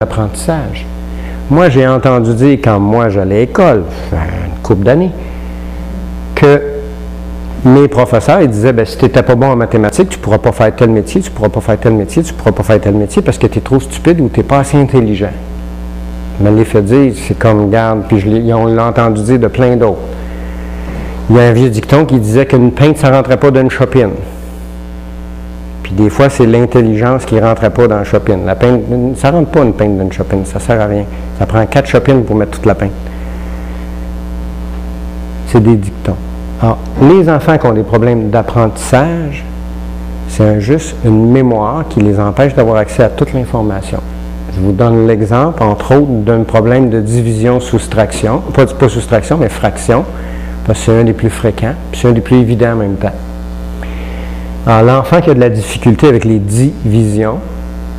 d'apprentissage. Moi, j'ai entendu dire, quand moi j'allais à l'école, une couple d'années, que mes professeurs ils disaient, si tu n'étais pas bon en mathématiques, tu ne pourras pas faire tel métier, tu ne pourras pas faire tel métier, tu ne pourras pas faire tel métier parce que tu es trop stupide ou tu n'es pas assez intelligent. Je me l'ai fait dire, c'est comme, garde, puis on l'a entendu dire de plein d'autres. Il y a un vieux dicton qui disait qu'une pinte, ça ne rentrait pas d'une chopine. Puis des fois, c'est l'intelligence qui ne rentrait pas dans la chopine. La pinte, ça ne rentre pas une pinte d'une chopine, ça ne sert à rien. Ça prend 4 chopines pour mettre toute la pinte. C'est des dictons. Alors, les enfants qui ont des problèmes d'apprentissage, c'est juste une mémoire qui les empêche d'avoir accès à toute l'information. Je vous donne l'exemple, entre autres, d'un problème de division-soustraction. Pas soustraction, mais fraction, parce que c'est un des plus fréquents, puis c'est un des plus évidents en même temps. Alors, l'enfant qui a de la difficulté avec les divisions,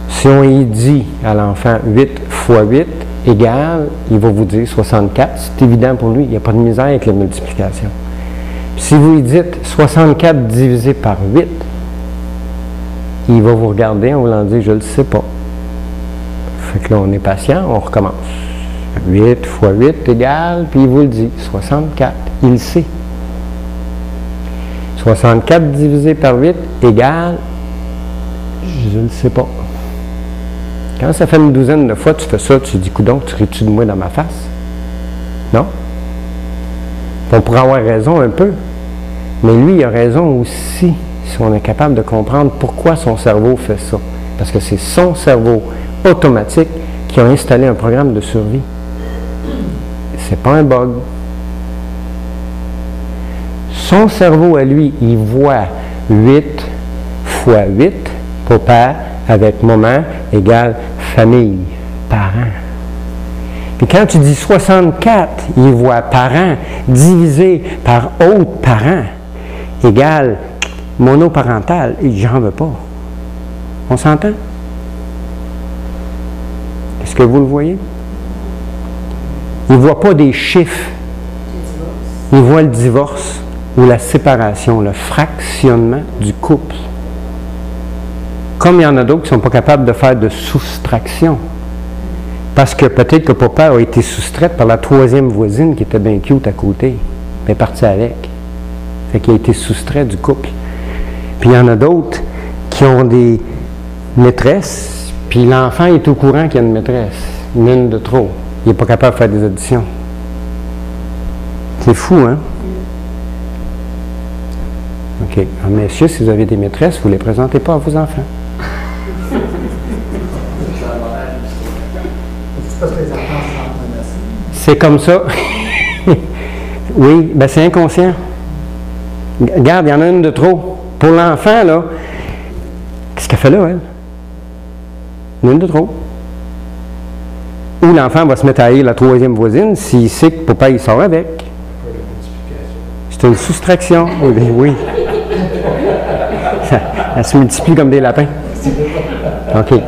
si on y dit à l'enfant 8 fois 8 égale, il va vous dire 64, c'est évident pour lui, il n'y a pas de misère avec la multiplication. Puis si vous lui dites 64 divisé par 8, il va vous regarder en voulant dire je ne le sais pas. Fait que là, on est patient, on recommence. 8 fois 8 égale, puis il vous le dit, 64, il le sait. 64 divisé par 8 égale, je ne le sais pas. Quand ça fait une douzaine de fois, tu fais ça, tu te dis, coudonc, tu ris-tu de moi dans ma face? Non? On pourrait avoir raison un peu, mais lui, il a raison aussi, si on est capable de comprendre pourquoi son cerveau fait ça. Parce que c'est son cerveau automatique qui a installé un programme de survie. C'est pas un bug. Son cerveau, à lui, il voit 8 fois 8, papa avec maman égale famille, parents. Puis quand tu dis 64, il voit parents divisé par autres parents égale monoparental. J'en veux pas. On s'entend? Est-ce que vous le voyez? Il ne voit pas des chiffres. Il voit le divorce ou la séparation, le fractionnement du couple. Comme il y en a d'autres qui ne sont pas capables de faire de soustraction. Parce que peut-être que papa a été soustraite par la troisième voisine qui était bien cute à côté. Elle est partie avec. Fait qu'il a été soustrait du couple. Puis il y en a d'autres qui ont des maîtresses, puis l'enfant est au courant qu'il y a une maîtresse. Une de trop. Il n'est pas capable de faire des auditions. C'est fou, hein? OK. Alors, messieurs, si vous avez des maîtresses, vous ne les présentez pas à vos enfants. C'est comme ça. Oui, bien c'est inconscient. Regarde, il y en a une de trop. Pour l'enfant, là, qu'est-ce qu'elle fait là, elle? Une de trop. Ou l'enfant va se mettre à haïr la troisième voisine s'il sait que papa, il sort avec. C'est une soustraction. Oui. Elle se multiplie comme des lapins. OK.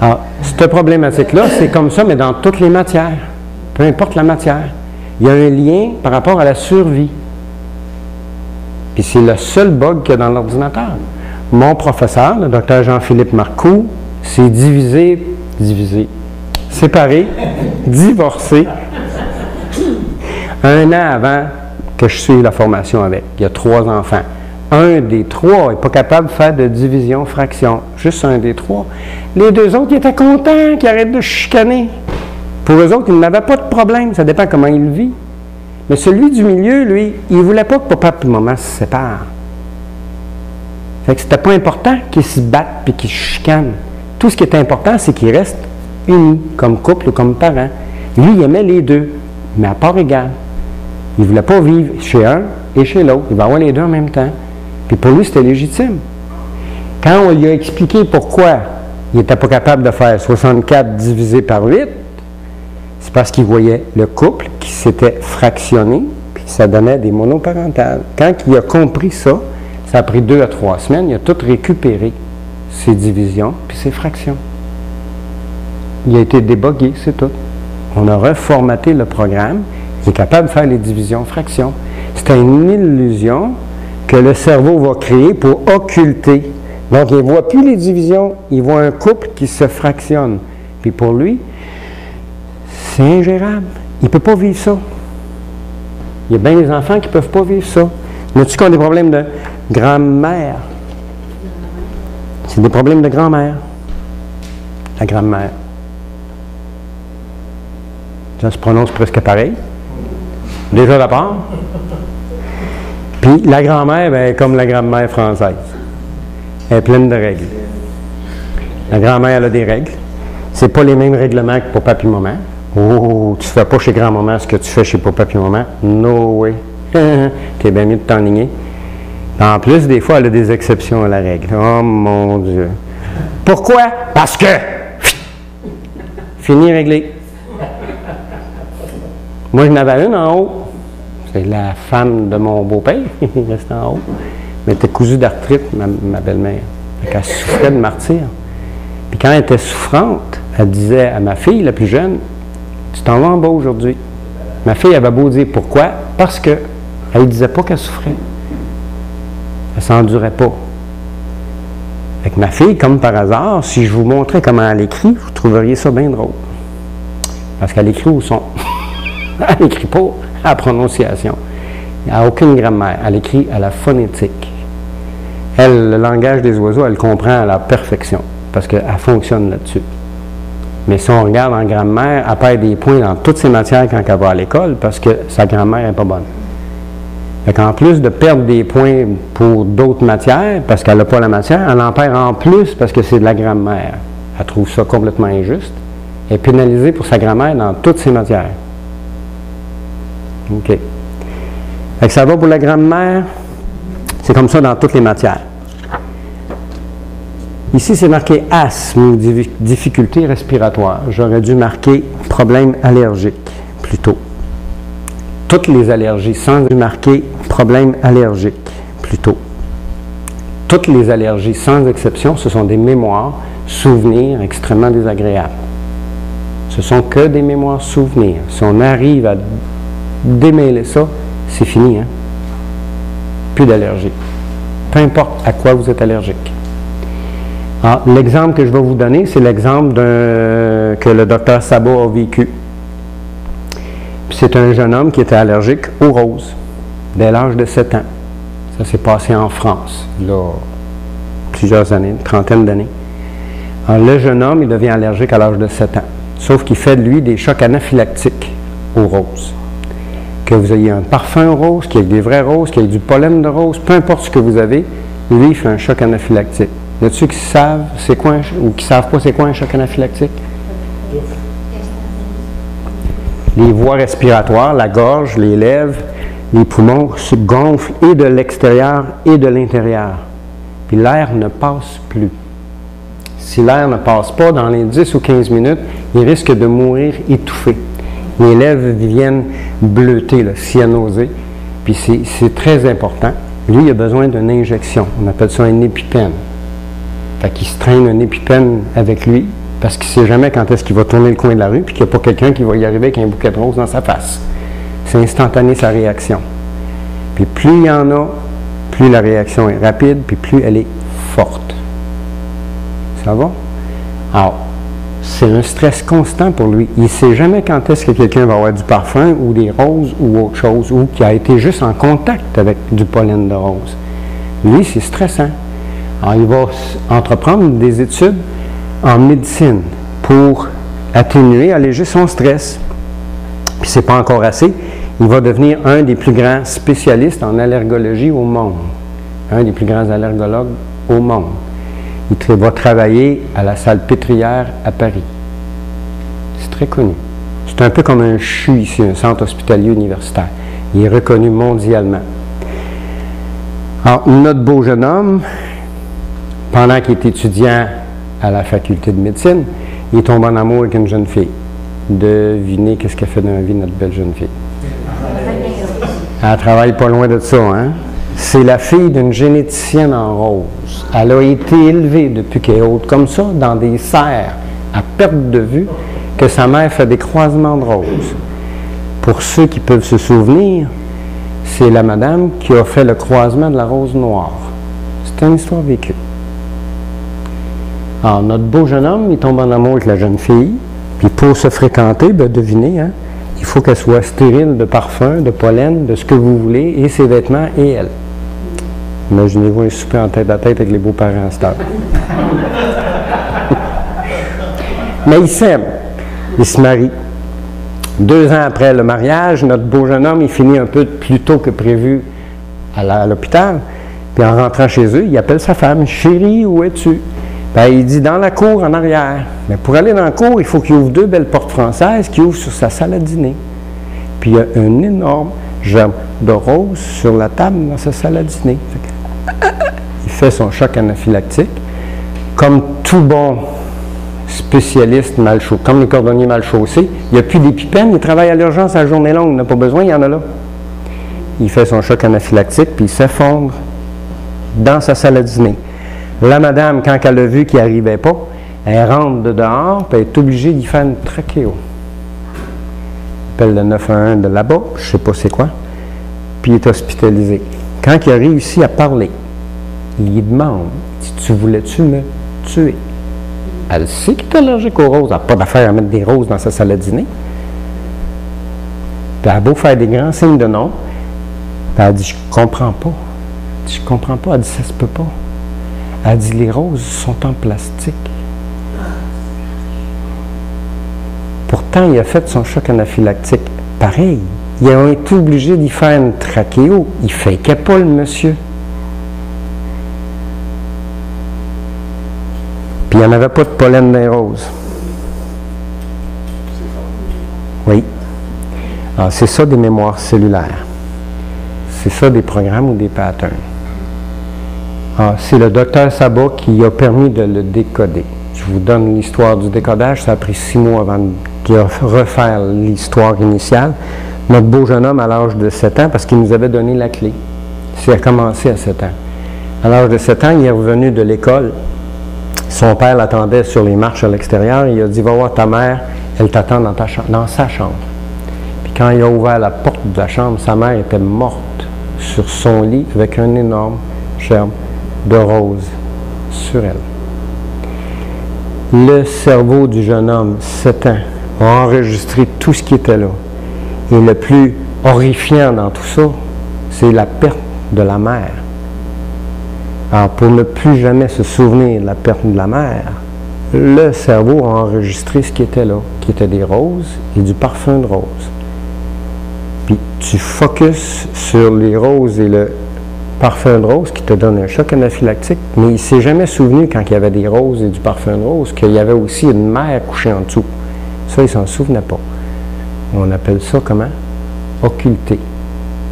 Alors, cette problématique-là, c'est comme ça, mais dans toutes les matières. Peu importe la matière. Il y a un lien par rapport à la survie. Puis c'est le seul bug qu'il y a dans l'ordinateur. Mon professeur, le docteur Jean-Philippe Marcoux, s'est divisé, séparé, divorcé, 1 an avant que je suive la formation avec. Il y a 3 enfants. Un des 3 n'est pas capable de faire de division-fraction. Juste un des 3. Les 2 autres, ils étaient contents qu'ils arrêtent de chicaner. Pour eux autres, ils n'avaient pas de problème. Ça dépend comment ils vivent. Mais celui du milieu, lui, il ne voulait pas que papa et maman se séparent. Fait que c'était pas important qu'ils se battent et qu'ils se chicanent. Tout ce qui est important, c'est qu'ils restent unis, comme couple ou comme parents. Lui, il aimait les 2, mais à part égale. Il ne voulait pas vivre chez un et chez l'autre. Il va avoir les 2 en même temps. Puis pour lui, c'était légitime. Quand on lui a expliqué pourquoi il n'était pas capable de faire 64 divisé par 8, c'est parce qu'il voyait le couple qui s'était fractionné, puis ça donnait des monoparentales. Quand il a compris ça, ça a pris 2 à 3 semaines, il a tout récupéré, ses divisions, puis ses fractions. Il a été débogué, c'est tout. On a reformaté le programme, il est capable de faire les divisions, fractions. C'était une illusion que le cerveau va créer pour occulter. Donc, il ne voit plus les divisions, il voit un couple qui se fractionne. Puis pour lui, C'est ingérable. Il ne peut pas vivre ça. Il y a bien des enfants qui ne peuvent pas vivre ça. Y a-t-il qui ont des problèmes de grand-mère? C'est des problèmes de grand-mère. La grand-mère. Ça se prononce presque pareil. Déjà d'abord. Puis la grand-mère, ben, comme la grand-mère française. Elle est pleine de règles. La grand-mère, elle a des règles. C'est pas les mêmes règlements que pour papi maman. Oh, tu fais pas chez grand-maman ce que tu fais chez papa et maman. No way. T'es bien mieux de t'enligner. En plus, des fois, elle a des exceptions à la règle. Oh mon Dieu. Pourquoi? Parce que. Fini, réglé. Moi, je n'avais une en haut. C'est la femme de mon beau-père. Il reste en haut. Mais elle était cousue d'arthrite, ma belle-mère. Elle souffrait de martyre. Puis quand elle était souffrante, elle disait à ma fille, la plus jeune, tu t'en vas en bas aujourd'hui. Ma fille avait beau dire pourquoi? Parce qu'elle ne disait pas qu'elle souffrait. Elle ne s'endurait pas. Avec ma fille, comme par hasard, si je vous montrais comment elle écrit, vous trouveriez ça bien drôle. Parce qu'elle écrit au son. Elle n'écrit pas à la prononciation. Elle n'a aucune grammaire. Elle écrit à la phonétique. Elle, le langage des oiseaux, elle comprend à la perfection. Parce qu'elle fonctionne là-dessus. Mais si on regarde en grammaire, elle perd des points dans toutes ses matières quand elle va à l'école parce que sa grammaire n'est pas bonne. Fait qu'en plus de perdre des points pour d'autres matières, parce qu'elle n'a pas la matière, elle en perd en plus parce que c'est de la grammaire. Elle trouve ça complètement injuste. Elle est pénalisée pour sa grammaire dans toutes ses matières. OK. Fait que ça va pour la grammaire. C'est comme ça dans toutes les matières. Ici, c'est marqué asthme ou difficulté respiratoire. J'aurais dû marquer problème allergique, plutôt. Toutes les allergies, sans marquer problème allergique, plutôt. Toutes les allergies, sans exception, ce sont des mémoires, souvenirs extrêmement désagréables. Ce sont que des mémoires, souvenirs. Si on arrive à démêler ça, c'est fini, hein? Plus d'allergie. Peu importe à quoi vous êtes allergique. Ah, l'exemple que je vais vous donner, c'est l'exemple que le docteur Sabot a vécu. C'est un jeune homme qui était allergique aux roses, dès l'âge de 7 ans. Ça s'est passé en France, là, plusieurs années, une trentaine d'années. Alors, le jeune homme, il devient allergique à l'âge de 7 ans. Sauf qu'il fait de lui des chocs anaphylactiques aux roses. Que vous ayez un parfum rose, qu'il y ait des vrais roses, qu'il y ait du pollen de rose, peu importe ce que vous avez, lui, il fait un choc anaphylactique. Y a-t-il ceux qui savent c'est quoi ou qui ne savent pas c'est quoi un choc anaphylactique? Les voies respiratoires, la gorge, les lèvres, les poumons se gonflent et de l'extérieur et de l'intérieur. Puis l'air ne passe plus. Si l'air ne passe pas, dans les 10 ou 15 minutes, il risque de mourir étouffé. Les lèvres viennent bleutées, là, cyanosées. Puis c'est très important. Lui, il a besoin d'une injection. On appelle ça un épipène. Fait qu'il se traîne un épipène avec lui parce qu'il ne sait jamais quand est-ce qu'il va tourner le coin de la rue puis qu'il n'y a pas quelqu'un qui va y arriver avec un bouquet de roses dans sa face. C'est instantané sa réaction. Puis plus il y en a, plus la réaction est rapide puis plus elle est forte. Ça va? Alors, c'est un stress constant pour lui. Il ne sait jamais quand est-ce que quelqu'un va avoir du parfum ou des roses ou autre chose ou qui a été juste en contact avec du pollen de rose. Lui, c'est stressant. Alors, il va entreprendre des études en médecine pour atténuer, alléger son stress. Puis, ce n'est pas encore assez. Il va devenir un des plus grands spécialistes en allergologie au monde. Un des plus grands allergologues au monde. Il va travailler à la Salpêtrière à Paris. C'est très connu. C'est un peu comme un CHU ici, un centre hospitalier universitaire. Il est reconnu mondialement. Alors, notre beau jeune homme, pendant qu'il est étudiant à la faculté de médecine, il tombe en amour avec une jeune fille. Devinez qu'est-ce qu'elle fait dans la vie, notre belle jeune fille. Elle travaille pas loin de ça, hein? C'est la fille d'une généticienne en rose. Elle a été élevée depuis qu'elle est haute comme ça, dans des serres à perte de vue, que sa mère fait des croisements de roses. Pour ceux qui peuvent se souvenir, c'est la madame qui a fait le croisement de la rose noire. C'est une histoire vécue. Alors, notre beau jeune homme, il tombe en amour avec la jeune fille. Puis pour se fréquenter, ben devinez, hein, il faut qu'elle soit stérile de parfum, de pollen, de ce que vous voulez, et ses vêtements et elle. Imaginez-vous un souper en tête à tête avec les beaux-parents à cette heure. Mais ils s'aiment. Ils se marient. 2 ans après le mariage, notre beau jeune homme, il finit un peu plus tôt que prévu à l'hôpital. Puis en rentrant chez eux, il appelle sa femme. « Chérie, où es-tu? » Ben, il dit « Dans la cour, en arrière. » Mais pour aller dans la cour, il faut qu'il ouvre 2 belles portes françaises qui ouvrent sur sa salle à dîner. Puis il y a un énorme germe de rose sur la table dans sa salle à dîner. Il fait son choc anaphylactique. Comme tout bon spécialiste mal chaussé, comme le cordonnier mal chaussé, il n'y a plus d'épipène, il travaille à l'urgence à la journée longue, il n'a pas besoin, il y en a là. Il fait son choc anaphylactique, puis il s'effondre dans sa salle à dîner. La madame, quand elle a vu qu'il n'arrivait pas, elle rentre de dehors, puis elle est obligée d'y faire une trachéo. Elle appelle le 911 de là-bas, je ne sais pas c'est quoi, puis il est hospitalisé. Quand il a réussi à parler, il lui demande, « Tu voulais-tu me tuer? » Elle sait qu'il est allergique aux roses. Elle n'a pas d'affaire à mettre des roses dans sa salle à dîner. Puis elle a beau faire des grands signes de non. Puis elle dit, je comprends pas. Je comprends pas. Elle dit, ça se peut pas. Elle dit, les roses sont en plastique. Pourtant, il a fait son choc anaphylactique. Pareil. Il a été obligé d'y faire une trachéo. Il fakeait pas le monsieur. Puis il n'y en avait pas de pollen dans les roses. Oui. Alors, c'est ça des mémoires cellulaires. C'est ça des programmes ou des patterns. Alors, c'est le docteur Sabat qui a permis de le décoder. Je vous donne l'histoire du décodage. Ça a pris 6 mois avant de refaire l'histoire initiale. Notre beau jeune homme, à l'âge de 7 ans, parce qu'il nous avait donné la clé. Ça a commencé à 7 ans. À l'âge de 7 ans, il est revenu de l'école. Son père l'attendait sur les marches à l'extérieur. Il a dit, va voir ta mère, elle t'attend dans sa chambre. Puis quand il a ouvert la porte de la chambre, sa mère était morte sur son lit avec un énorme germe de rose sur elle. Le cerveau du jeune homme, 7 ans, a enregistré tout ce qui était là. Et le plus horrifiant dans tout ça, c'est la perte de la mère. Alors, pour ne plus jamais se souvenir de la perte de la mère, le cerveau a enregistré ce qui était là, qui était des roses et du parfum de rose. Puis tu focuses sur les roses et le parfum de rose qui te donne un choc anaphylactique, mais il ne s'est jamais souvenu quand il y avait des roses et du parfum de rose qu'il y avait aussi une mère couchée en dessous. Ça, il ne s'en souvenait pas. On appelle ça comment? Occulté,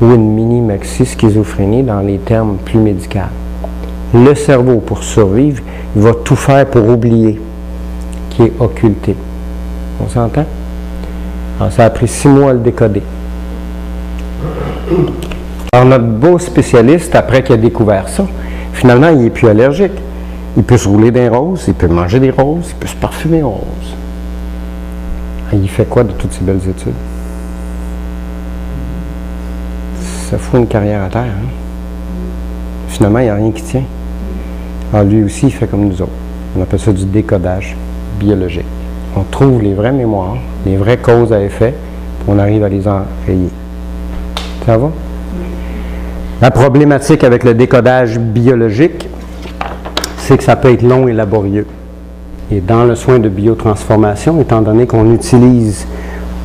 ou une mini-maxi-schizophrénie dans les termes plus médicaux. Le cerveau, pour survivre, il va tout faire pour oublier, qui est occulté. On s'entend? Alors, ça a pris 6 mois à le décoder. Alors, notre beau spécialiste, après qu'il a découvert ça, finalement, il n'est plus allergique. Il peut se rouler des roses, il peut manger des roses, il peut se parfumer aux roses. Il fait quoi de toutes ces belles études? Ça fout une carrière à terre, hein? Finalement, il n'y a rien qui tient. Alors lui aussi, il fait comme nous autres. On appelle ça du décodage biologique. On trouve les vraies mémoires, les vraies causes à effet, puis on arrive à les enrayer. Ça va? La problématique avec le décodage biologique, c'est que ça peut être long et laborieux. Et dans le soin de biotransformation, étant donné qu'on n'utilise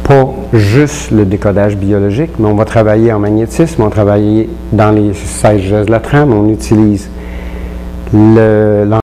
pas juste le décodage biologique, mais on va travailler en magnétisme, on va travailler dans les 16 gestes de la trame, on utilise